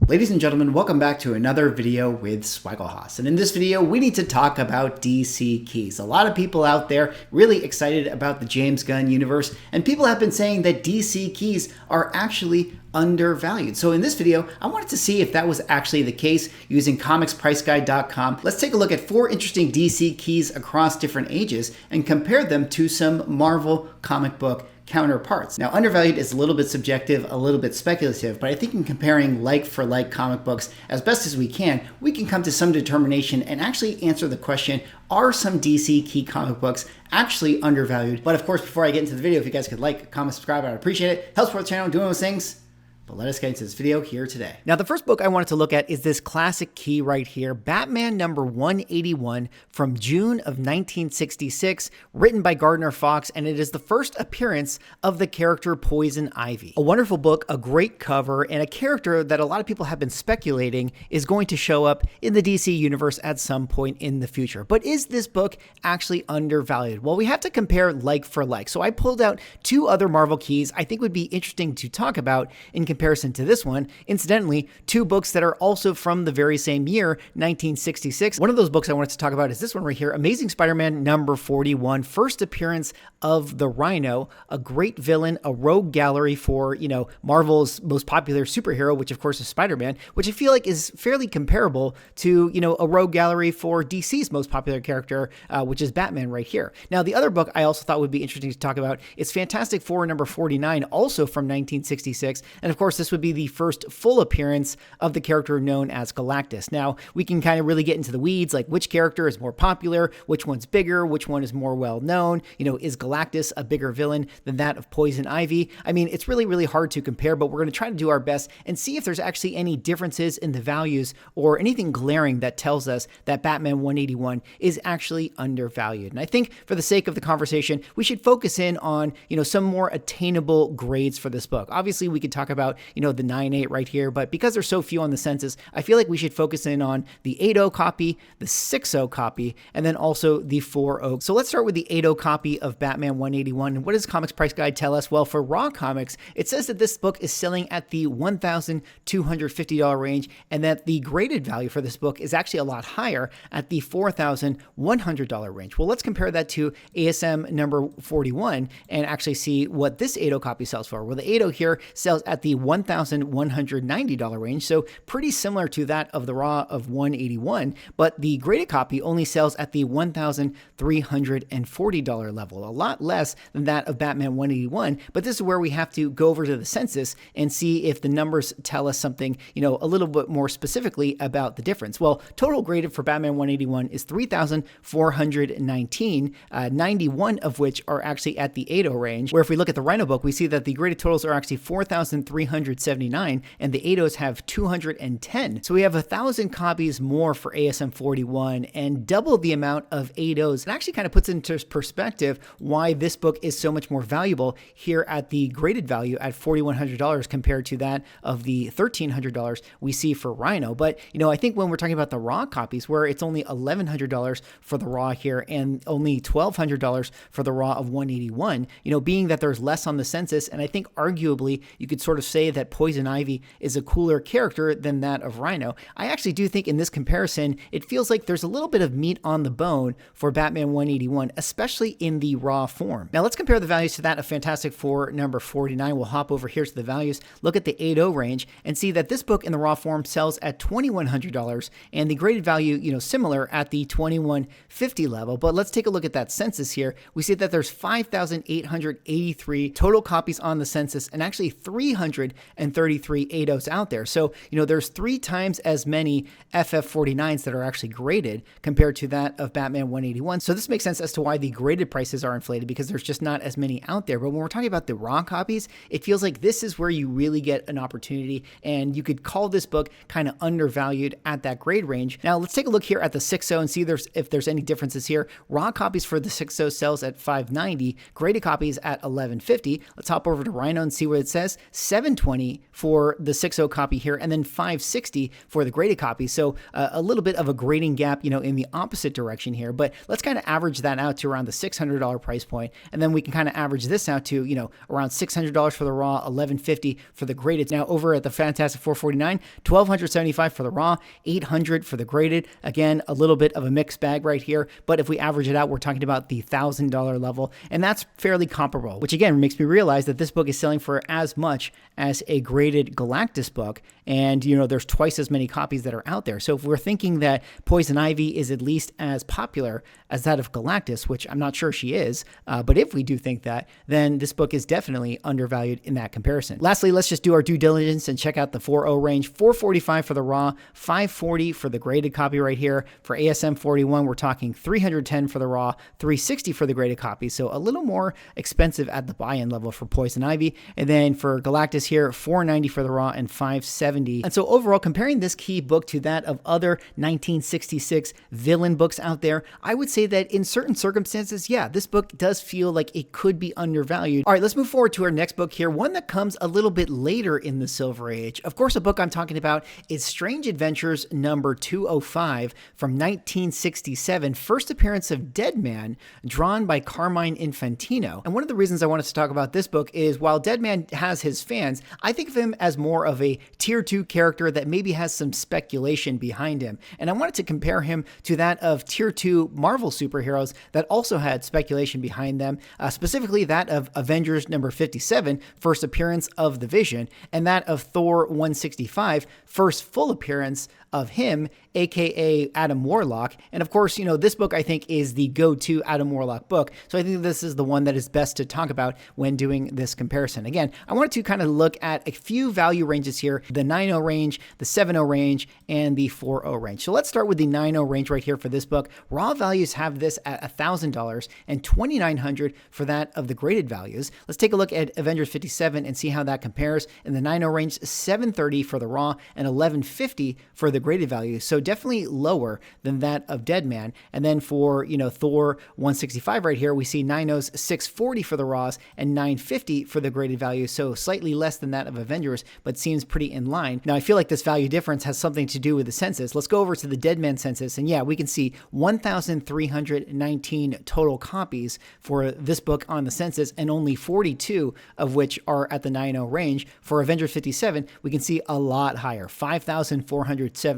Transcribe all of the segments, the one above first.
Ladies and gentlemen, welcome back to another video with Swaggelhaus. And in this video, we need to talk about DC keys. A lot of people out there really excited about the James Gunn universe, and people have been saying that DC keys are actually undervalued. So in this video, I wanted to see if that was actually the case using comicspriceguide.com. Let's take a look at 4 interesting DC keys across different ages and compare them to some Marvel comic book counterparts. Now, undervalued is a little bit subjective, a little bit speculative, but I think in comparing like for like comic books as best as we can come to some determination and actually answer the question, are some DC key comic books actually undervalued? But of course, before I get into the video, if you guys could like, comment, subscribe, I'd appreciate it. Helps support the channel, doing those things. But let us get into this video here today. Now, the first book I wanted to look at is this classic key right here, Batman number 181 from June of 1966, written by Gardner Fox, and it is the first appearance of the character Poison Ivy. A wonderful book, a great cover, and a character that a lot of people have been speculating is going to show up in the DC universe at some point in the future. But is this book actually undervalued? Well, we have to compare like for like. So I pulled out 2 other Marvel keys I think would be interesting to talk about in comparison to this one. Incidentally, 2 books that are also from the very same year, 1966. One of those books I wanted to talk about is this one right here, Amazing Spider-Man number 41, first appearance of the Rhino, a great villain, a rogue gallery for, Marvel's most popular superhero, which of course is Spider-Man, which I feel like is fairly comparable to, a rogue gallery for DC's most popular character, which is Batman right here. Now, the other book I also thought would be interesting to talk about is Fantastic Four number 49, also from 1966, and of course, this would be the first full appearance of the character known as Galactus. Now, we can kind of really get into the weeds, like which character is more popular, which one's bigger, which one is more well-known. Is Galactus a bigger villain than that of Poison Ivy? I mean, it's really, really hard to compare, but we're going to try to do our best and see if there's actually any differences in the values or anything glaring that tells us that Batman 181 is actually undervalued. And I think for the sake of the conversation, we should focus in on, some more attainable grades for this book. Obviously, we could talk about the 9.8 right here, but because there's so few on the census, I feel like we should focus in on the 8.0 copy, the 6.0 copy, and then also the 4.0. So let's start with the 8.0 copy of Batman 181. And what does Comics Price Guide tell us? Well, for Raw Comics, it says that this book is selling at the $1,250 range, and that the graded value for this book is actually a lot higher at the $4,100 range. Well, let's compare that to ASM number 41 and actually see what this 8.0 copy sells for. Well, the 8.0 here sells at the $1,190 range, so pretty similar to that of the Raw of 181, but the graded copy only sells at the $1,340 level, a lot less than that of Batman 181, but this is where we have to go over to the census and see if the numbers tell us something, a little bit more specifically about the difference. Well, total graded for Batman 181 is 3,419, 91 of which are actually at the 8.0 range, where if we look at the Rhino book, we see that the graded totals are actually 4,379, and the 8.0s have 210. So we have 1,000 copies more for ASM 41 and double the amount of 8.0s. It actually kind of puts into perspective why this book is so much more valuable here at the graded value at $4,100 compared to that of the $1,300 we see for Rhino. But, I think when we're talking about the Raw copies, where it's only $1,100 for the Raw here and only $1,200 for the Raw of 181, being that there's less on the census, and I think arguably you could sort of say that Poison Ivy is a cooler character than that of Rhino, I actually do think in this comparison, it feels like there's a little bit of meat on the bone for Batman 181, especially in the Raw form. Now let's compare the values to that of Fantastic Four number 49. We'll hop over here to the values, look at the 8.0 range, and see that this book in the Raw form sells at $2,100, and the graded value, similar at the $2,150 level. But let's take a look at that census here. We see that there's 5,883 total copies on the census, and actually 333 8.0s out there. So, there's 3 times as many FF49s that are actually graded compared to that of Batman 181. So this makes sense as to why the graded prices are inflated, because there's just not as many out there. But when we're talking about the Raw copies, it feels like this is where you really get an opportunity, and you could call this book kind of undervalued at that grade range. Now let's take a look here at the 6.0 and see if there's any differences here. Raw copies for the 6.0 sells at $590, graded copies at $1150. Let's hop over to Rhino and see what it says. $7 720 for the 6.0 copy here, and then 560 for the graded copy. So a little bit of a grading gap, in the opposite direction here. But let's kind of average that out to around the $600 price point, and then we can kind of average this out to around $600 for the raw, $1,150 for the graded. Now over at the Fantastic 449, $1,275 for the raw, $800 for the graded. Again, a little bit of a mixed bag right here, but if we average it out, we're talking about the $1,000 level, and that's fairly comparable, which again makes me realize that this book is selling for as much as a graded Galactus book, and there's twice as many copies that are out there. So if we're thinking that Poison Ivy is at least as popular as that of Galactus, which I'm not sure she is, but if we do think that, then this book is definitely undervalued in that comparison. Lastly, let's just do our due diligence and check out the 4.0 range. $445 for the raw, $540 for the graded copy right here. For ASM 41, we're talking $310 for the raw, $360 for the graded copy. So a little more expensive at the buy-in level for Poison Ivy. And then for Galactus here, $490 for the raw and $570. And so overall, comparing this key book to that of other 1966 villain books out there, I would say that in certain circumstances, yeah, this book does feel like it could be undervalued. All right, let's move forward to our next book here, one that comes a little bit later in the Silver Age. Of course, a book I'm talking about is Strange Adventures number 205 from 1967, first appearance of Deadman, drawn by Carmine Infantino. And one of the reasons I wanted to talk about this book is while Deadman has his fans, I think of him as more of a tier 2 character that maybe has some speculation behind him. And I wanted to compare him to that of tier 2 Marvel superheroes that also had speculation behind them, specifically that of Avengers number 57, first appearance of the Vision, and that of Thor 165, first full appearance of him, aka Adam Warlock. And of course, this book I think is the go-to Adam Warlock book. So I think this is the one that is best to talk about when doing this comparison. Again, I wanted to kind of look at a few value ranges here, the 9.0 range, the 7.0 range, and the 4.0 range. So let's start with the 9.0 range right here for this book. Raw values have this at $1,000 and $2,900 for that of the graded values. Let's take a look at Avengers 57 and see how that compares. In the 9.0 range, $730 for the raw and $1,150 for the graded value. So definitely lower than that of Deadman. And then for, Thor 165 right here, we see 9.0's $640 for the raws and $950 for the graded value. So slightly less than that of Avengers, but seems pretty in line. Now, I feel like this value difference has something to do with the census. Let's go over to the Deadman census. And yeah, we can see 1,319 total copies for this book on the census, and only 42 of which are at the 9.0 range. For Avengers 57, we can see a lot higher, 5,474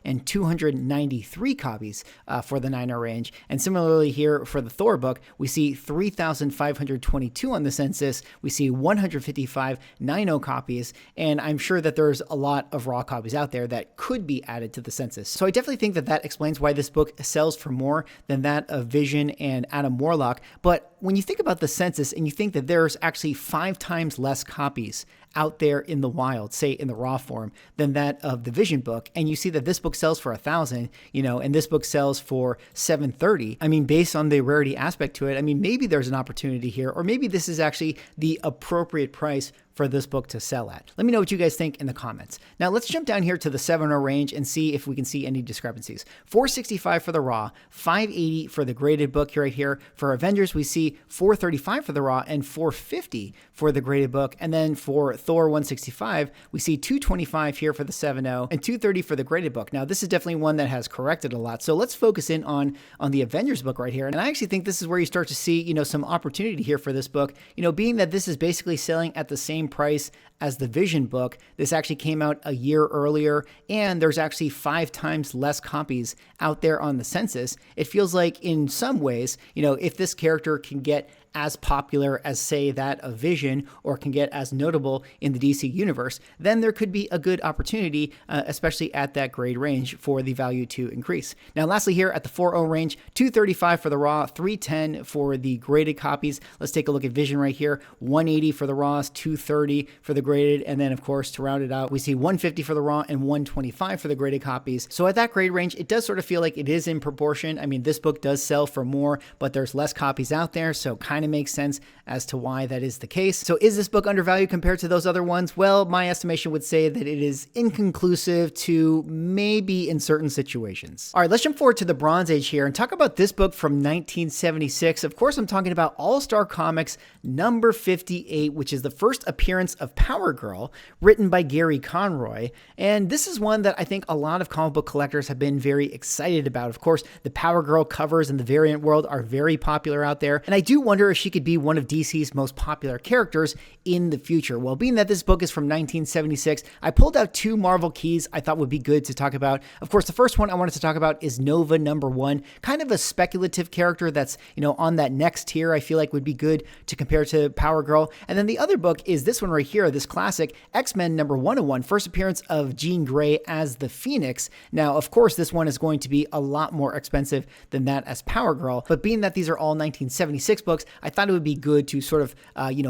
and 293 copies for the 9.0 range. And similarly here for the Thor book, we see 3,522 on the census. We see 155 9.0 copies, and I'm sure that there's a lot of raw copies out there that could be added to the census. So I definitely think that that explains why this book sells for more than that of Vision and Adam Warlock. But when you think about the census and you think that there's actually 5 times less copies out there in the wild, say in the raw form, than that of the Vision book, and you see that this book sells for $1,000, and this book sells for $730. I mean, based on the rarity aspect to it, I mean, maybe there's an opportunity here, or maybe this is actually the appropriate price for this book to sell at. Let me know what you guys think in the comments. Now let's jump down here to the 7.0 range and see if we can see any discrepancies. $465 for the raw, $580 for the graded book right here. For Avengers, we see $435 for the raw and $450 for the graded book. And then for Thor 165, we see $225 here for the 7.0 and $230 for the graded book. Now this is definitely one that has corrected a lot. So let's focus in on the Avengers book right here. And I actually think this is where you start to see, some opportunity here for this book, being that this is basically selling at the same price as the Vision book. This actually came out a year earlier, and there's actually 5 times less copies out there on the census. It feels like in some ways, if this character can get as popular as, say, that of Vision, or can get as notable in the DC universe, then there could be a good opportunity, especially at that grade range, for the value to increase. Now, lastly here at the 4.0 range, $235 for the raw, $310 for the graded copies. Let's take a look at Vision right here, $180 for the raws, $230 for the graded, and then of course to round it out, we see $150 for the raw and $125 for the graded copies. So at that grade range, it does sort of feel like it is in proportion. I mean, this book does sell for more, but there's less copies out there, so kind kind of makes sense as to why that is the case. So is this book undervalued compared to those other ones? Well, my estimation would say that it is inconclusive to maybe in certain situations. All right, let's jump forward to the Bronze Age here and talk about this book from 1976. Of course, I'm talking about All-Star Comics number 58, which is the first appearance of Power Girl, written by Gary Conroy. And this is one that I think a lot of comic book collectors have been very excited about. Of course, the Power Girl covers in the variant world are very popular out there. And I do wonder if she could be one of DC's most popular characters in the future. Well, being that this book is from 1976, I pulled out two Marvel keys I thought would be good to talk about. Of course, the first one I wanted to talk about is Nova #1, kind of a speculative character that's, on that next tier I feel like would be good to compare to Power Girl. And then the other book is this one right here, this classic, X-Men #101, first appearance of Jean Grey as the Phoenix. Now, of course, this one is going to be a lot more expensive than that as Power Girl, but being that these are all 1976 books, I thought it would be good to sort of,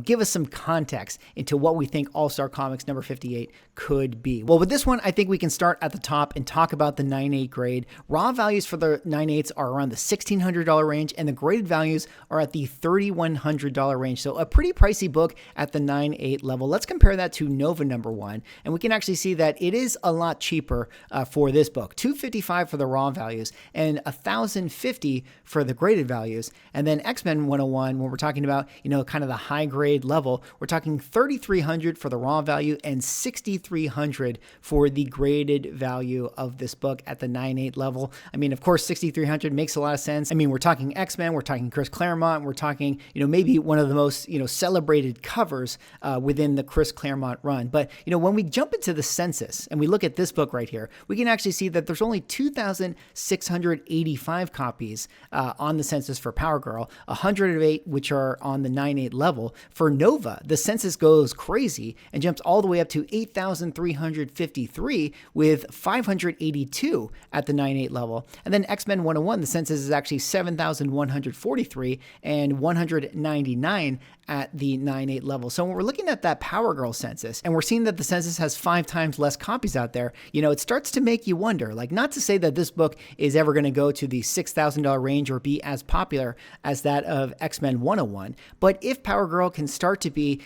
give us some context into what we think All-Star Comics number 58 could be. Well, with this one, I think we can start at the top and talk about the 9.8 grade. Raw values for the 9.8s are around the $1,600 range, and the graded values are at the $3,100 range. So a pretty pricey book at the 9.8 level. Let's compare that to Nova #1, and we can actually see that it is a lot cheaper for this book. $255 for the raw values and $1,050 for the graded values. And then X-Men 101, when we're talking about, kind of the high grade level, we're talking $3,300 for the raw value and $6,300 for the graded value of this book at the 9.8 level. I mean, of course, $6,300 makes a lot of sense. I mean, we're talking X-Men, we're talking Chris Claremont, we're talking, maybe one of the most, celebrated covers within the Chris Claremont run. But, when we jump into the census and we look at this book right here, we can actually see that there's only 2,685 copies on the census for Power Girl, 108 which are on the 9.8 level. For Nova, the census goes crazy and jumps all the way up to 8,353 with 582 at the 9.8 level. And then X-Men 101, the census is actually 7,143 and 199 at the 9.8 level. So when we're looking at that Power Girl census and we're seeing that the census has 5 times less copies out there, it starts to make you wonder, like, not to say that this book is ever going to go to the $6,000 range or be as popular as that of X-Men 101, but if Power Girl can start to be,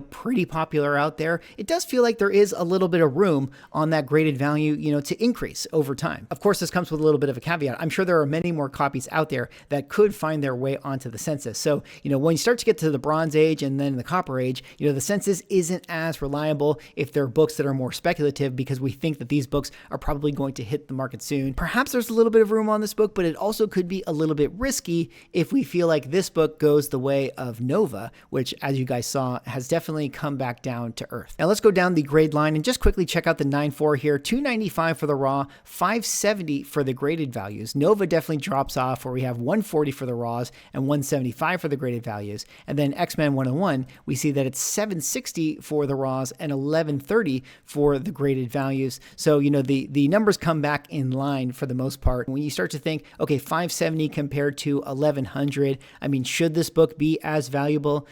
pretty popular out there, it does feel like there is a little bit of room on that graded value, to increase over time. Of course, this comes with a little bit of a caveat. I'm sure there are many more copies out there that could find their way onto the census. So, when you start to get to the Bronze Age and then the Copper Age, the census isn't as reliable if they're books that are more speculative, because we think that these books are probably going to hit the market soon. Perhaps there's a little bit of room on this book, but it also could be a little bit risky if we feel like this book goes the way of Nova, which, as you guys saw, has definitely come back down to earth. Now let's go down the grade line and just quickly check out the 9.4 here. $295 for the raw, $570 for the graded values. Nova definitely drops off, where we have $140 for the raws and $175 for the graded values. And then X-Men 101, we see that it's $760 for the raws and $1130 for the graded values. So, the numbers come back in line for the most part. When you start to think, okay, $570 compared to $1100, I mean, should this book be as valuable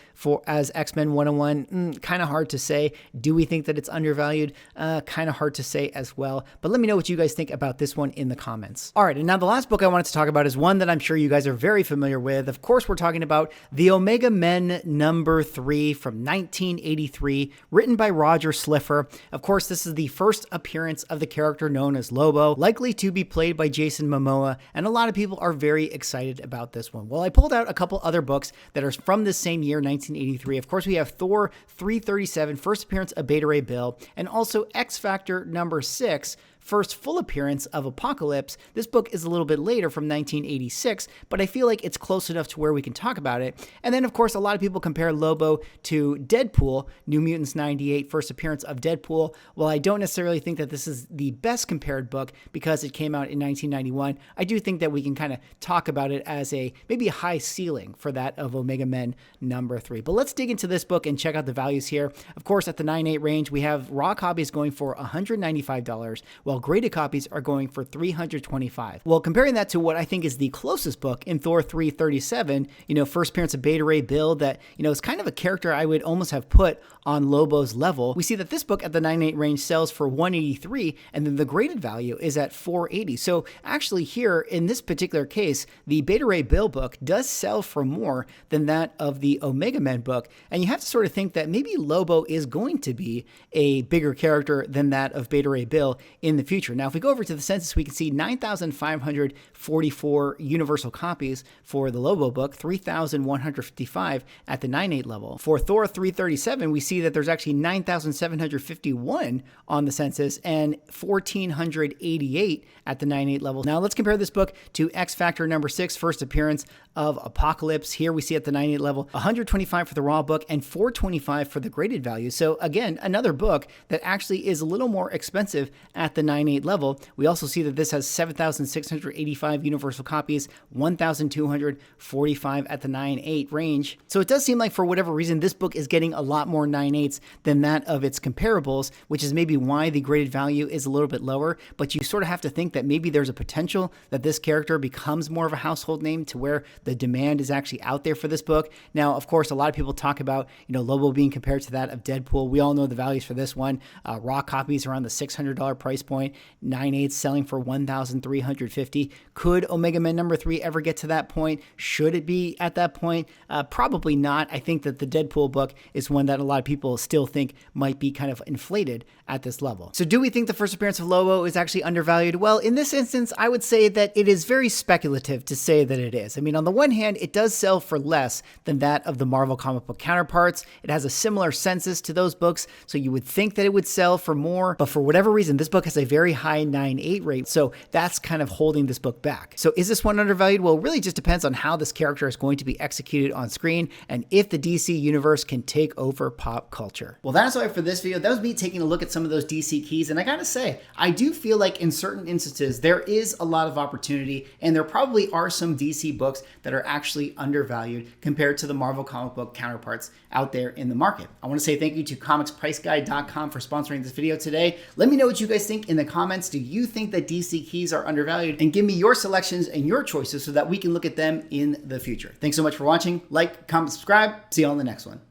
as X-Men 101? Kind of hard to say. Do we think that it's undervalued? Kind of hard to say as well. But let me know what you guys think about this one in the comments. All right, and now the last book I wanted to talk about is one that I'm sure you guys are very familiar with. Of course, we're talking about The Omega Men #3 from 1983, written by Roger Slipher. Of course, this is the first appearance of the character known as Lobo, likely to be played by Jason Momoa, and a lot of people are very excited about this one. Well, I pulled out a couple other books that are from this same year, 1983. Of course, we have Thor 337, first appearance of Beta Ray Bill, and also X Factor #6, first full appearance of Apocalypse. This book is a little bit later, from 1986, but I feel like it's close enough to where we can talk about it. And then, of course, a lot of people compare Lobo to Deadpool, New Mutants 98, first appearance of Deadpool. Well, I don't necessarily think that this is the best compared book because it came out in 1991. I do think that we can kind of talk about it as maybe a high ceiling for that of Omega Men #3. But let's dig into this book and check out the values here. Of course, at the 9.8 range, we have raw copies going for $195, while while graded copies are going for $325. Well, comparing that to what I think is the closest book in Thor 337, first appearance of Beta Ray Bill, that, is kind of a character I would almost have put on Lobo's level. We see that this book at the 9.8 range sells for $183, and then the graded value is at $480. So actually here, in this particular case, the Beta Ray Bill book does sell for more than that of the Omega Men book, and you have to sort of think that maybe Lobo is going to be a bigger character than that of Beta Ray Bill in the future. Now, if we go over to the census, we can see 9,544 universal copies for the Lobo book, 3,155 at the 9.8 level. For Thor 337, we see that there's actually 9,751 on the census and 1,488 at the 9.8 level. Now, let's compare this book to X Factor number 6, first appearance of Apocalypse. Here we see at the 9.8 level, 125 for the raw book and 425 for the graded value. So again, another book that actually is a little more expensive at the 9.8 level. We also see that this has 7,685 universal copies, 1,245 at the 9.8 range. So it does seem like for whatever reason, this book is getting a lot more 9.8s than that of its comparables, which is maybe why the graded value is a little bit lower. But you sort of have to think that maybe there's a potential that this character becomes more of a household name to where the demand is actually out there for this book. Now, of course, a lot of people talk about, Lobo being compared to that of Deadpool. We all know the values for this one. Raw copies around the $600 price point, 9.8 selling for $1,350. Could Omega Men number 3 ever get to that point? Should it be at that point? Probably not. I think that the Deadpool book is one that a lot of people still think might be kind of inflated at this level. So do we think the first appearance of Lobo is actually undervalued? Well, in this instance, I would say that it is very speculative to say that it is. I mean, on the one hand, it does sell for less than that of the Marvel comic book counterparts. It has a similar census to those books, so you would think that it would sell for more, but for whatever reason, this book has a very high 9.8 rate, so that's kind of holding this book back. So is this one undervalued? Well, it really just depends on how this character is going to be executed on screen and if the DC universe can take over pop culture. Well, that's all for this video. That was me taking a look at some of those DC keys, and I gotta say, I do feel like in certain instances, there is a lot of opportunity, and there probably are some DC books that are actually undervalued compared to the Marvel comic book counterparts out there in the market. I want to say thank you to comicspriceguide.com for sponsoring this video today. Let me know what you guys think in the comments. Do you think that DC keys are undervalued? And give me your selections and your choices so that we can look at them in the future. Thanks so much for watching. Like, comment, subscribe. See you on the next one.